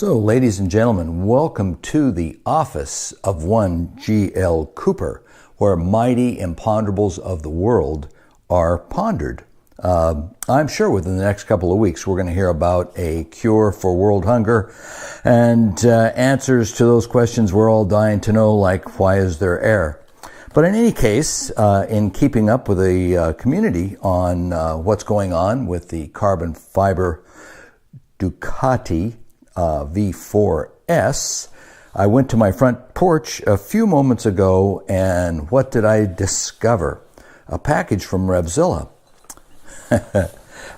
So, ladies and gentlemen, welcome to the office of one G.L. Cooper, where mighty imponderables of the world are pondered. I'm sure within the next couple of weeks we're going to hear about a cure for world hunger and answers to those questions we're all dying to know, like why is there air? But in any case, in keeping up with the community on what's going on with the carbon fiber Ducati V4S, I went to my front porch a few moments ago, and what did I discover? A package from Revzilla.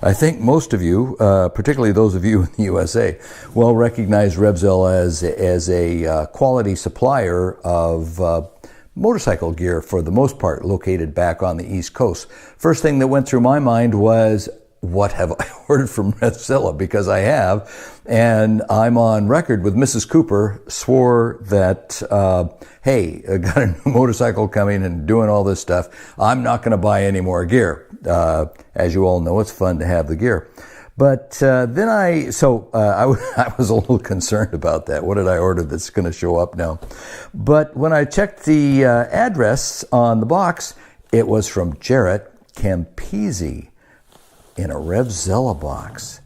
I think most of you, particularly those of you in the USA, well recognize Revzilla as a quality supplier of motorcycle gear, for the most part located back on the East Coast. First thing that went through my mind was, what have I ordered from Revzilla? Because I have, and I'm on record with Mrs. Cooper, swore that, hey, I got a new motorcycle coming and doing all this stuff. I'm not going to buy any more gear. As you all know, it's fun to have the gear. But then I was a little concerned about that. What did I order that's going to show up now? But when I checked the address on the box, it was from Jarrett Campisi in a Revzilla box.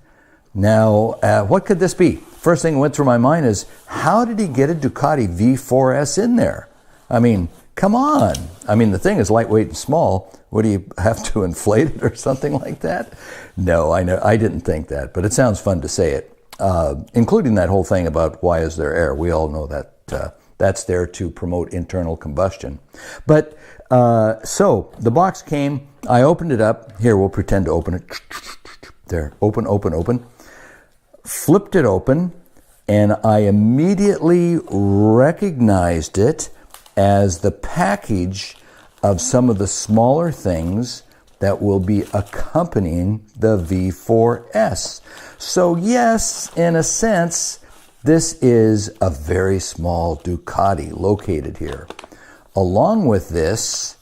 Now, what could this be? First thing that went through my mind is, how did he get a Ducati V4S in there? I mean, come on. I mean, the thing is lightweight and small. What, do you have to inflate it or something like that? No, I didn't think that, but it sounds fun to say it, including that whole thing about why is there air. We all know that that's there to promote internal combustion. But so the box came. I opened it up. Here, we'll pretend to open it. There, open. Flipped it open, and I immediately recognized it as the package of some of the smaller things that will be accompanying the V4S. So yes, in a sense, this is a very small Ducati located here. Along with this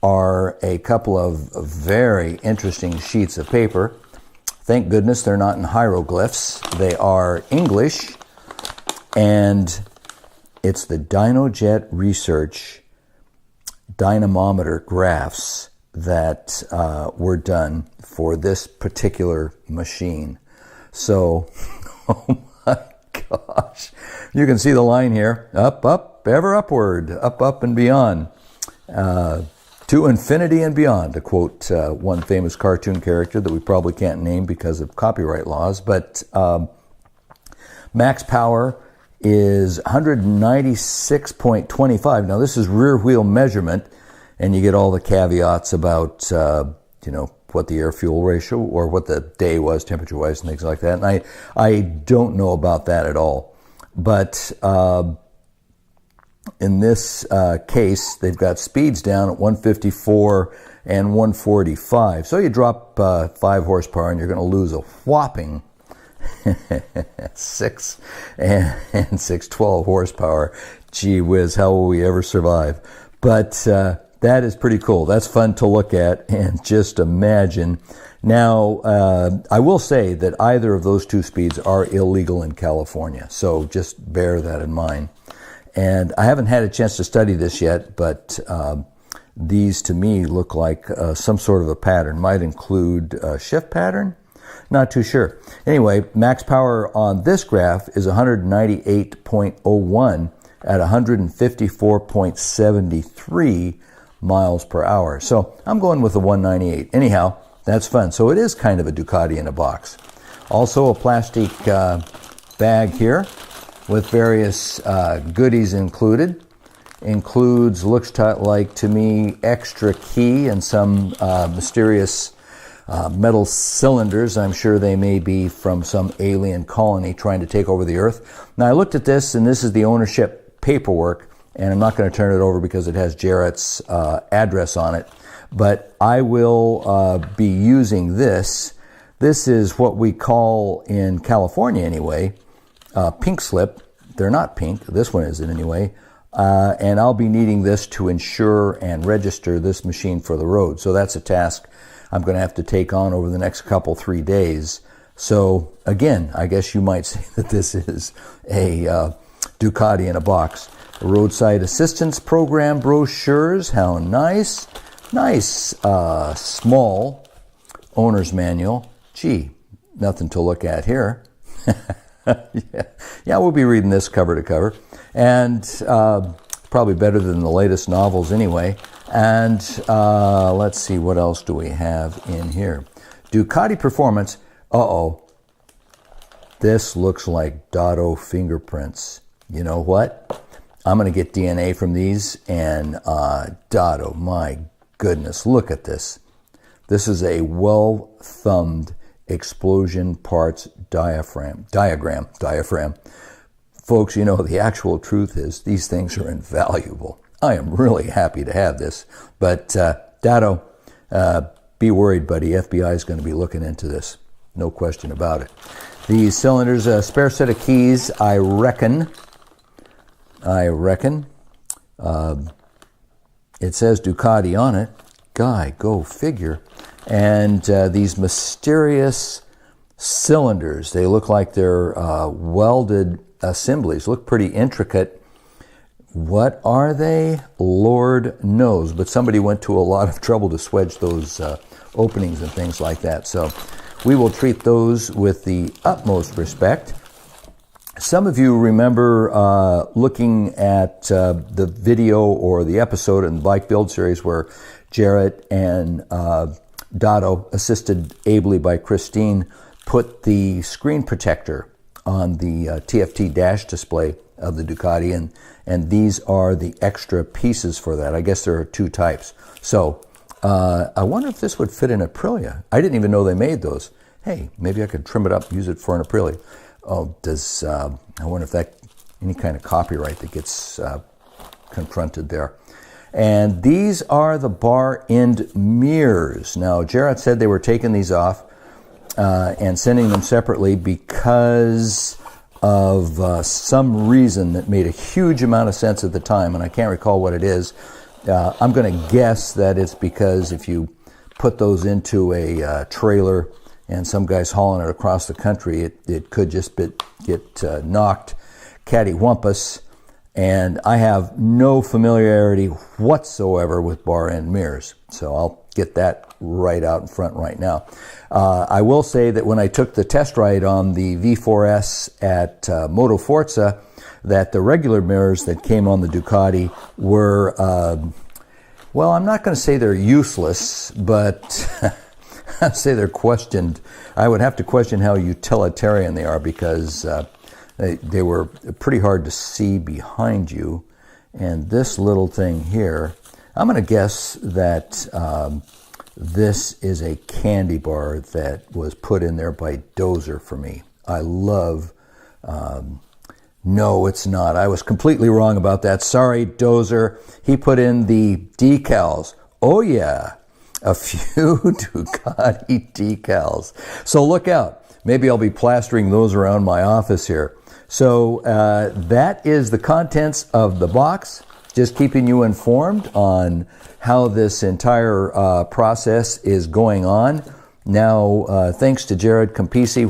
are a couple of very interesting sheets of paper. Thank goodness they're not in hieroglyphs. They are English, and it's the Dynojet Research dynamometer graphs that were done for this particular machine. So, oh my gosh, you can see the line here, up, ever upward, up and beyond, to infinity and beyond, to quote one famous cartoon character that we probably can't name because of copyright laws. But max power is 196.25. Now, this is rear wheel measurement, and you get all the caveats about, what the air fuel ratio or what the day was temperature wise and things like that. And I don't know about that at all. But in this case, they've got speeds down at 154 and 145. So you drop 5 horsepower and you're going to lose a whopping 6 and 612 horsepower. Gee whiz, how will we ever survive? But that is pretty cool. That's fun to look at and just imagine. Now, I will say that either of those two speeds are illegal in California, so just bear that in mind. And I haven't had a chance to study this yet, but these to me look like some sort of a pattern. Might include a shift pattern? Not too sure. Anyway, max power on this graph is 198.01 at 154.73 miles per hour. So I'm going with the 198. Anyhow, that's fun. So it is kind of a Ducati in a box. Also a plastic bag here with various goodies included. Includes, looks like to me, extra key and some mysterious metal cylinders. I'm sure they may be from some alien colony trying to take over the earth. Now, I looked at this, and this is the ownership paperwork, and I'm not going to turn it over because it has Jarrett's address on it, but I will be using this. This is what we call, in California anyway, pink slip. They're not pink. This one isn't anyway. And I'll be needing this to insure and register this machine for the road. So that's a task I'm going to have to take on over the next 3 days. So again, I guess you might say that this is a Ducati in a box. Roadside assistance program brochures. How nice. Nice small owner's manual. Gee, nothing to look at here. Yeah, we'll be reading this cover to cover. And probably better than the latest novels anyway. And let's see, what else do we have in here? Ducati Performance. Uh-oh. This looks like Dotto fingerprints. You know what? I'm going to get DNA from these, and Dotto, my goodness, look at this. This is a well-thumbed explosion parts diagram. Folks, you know, the actual truth is these things are invaluable. I am really happy to have this. But Dotto, be worried, buddy. FBI is going to be looking into this. No question about it. These cylinders, a spare set of keys, I reckon. It says Ducati on it. Guy, go figure. And these mysterious cylinders, they look like they're welded assemblies, look pretty intricate. What are they? Lord knows, but somebody went to a lot of trouble to swedge those openings and things like that. So we will treat those with the utmost respect. Some of you remember looking at the video or the episode in the Bike Build series where Jarrett and Dotto, assisted ably by Christine, put the screen protector on the TFT dash display of the Ducati, and these are the extra pieces for that. I guess there are two types. So I wonder if this would fit an Aprilia. I didn't even know they made those. Hey, maybe I could trim it up, use it for an Aprilia. Oh, I wonder if that, any kind of copyright that gets confronted there. And these are the bar end mirrors. Now, Jarrett said they were taking these off and sending them separately because of some reason that made a huge amount of sense at the time, and I can't recall what it is. I'm going to guess that it's because if you put those into a trailer and some guy's hauling it across the country, it could just get knocked cattywampus. And I have no familiarity whatsoever with bar end mirrors, so I'll get that right out in front right now. I will say that when I took the test ride on the V4S at Moto Forza, that the regular mirrors that came on the Ducati were, well, I'm not going to say they're useless, but I'd say they're questioned. I would have to question how utilitarian they are, because they were pretty hard to see behind you. And this little thing here, I'm going to guess that this is a candy bar that was put in there by Dozer for me. I love, no, it's not. I was completely wrong about that. Sorry, Dozer. He put in the decals. Oh, yeah, a few Ducati decals. So look out. Maybe I'll be plastering those around my office here. So that is the contents of the box, just keeping you informed on how this entire process is going on. Now, thanks to Jared Campisi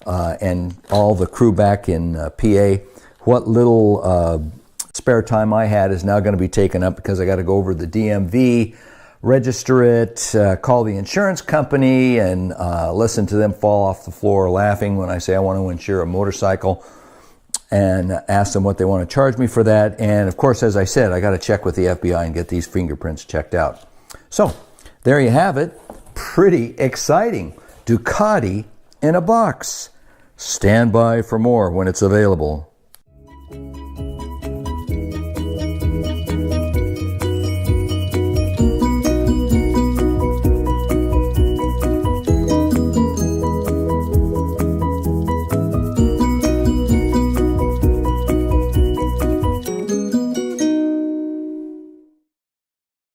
and all the crew back in PA, what little spare time I had is now going to be taken up because I got to go over the DMV, register it, call the insurance company, and listen to them fall off the floor laughing when I say I want to insure a motorcycle, and ask them what they want to charge me for that. And of course, as I said, I got to check with the FBI and get these fingerprints checked out. So there you have it. Pretty exciting. Ducati in a box. Stand by for more when it's available.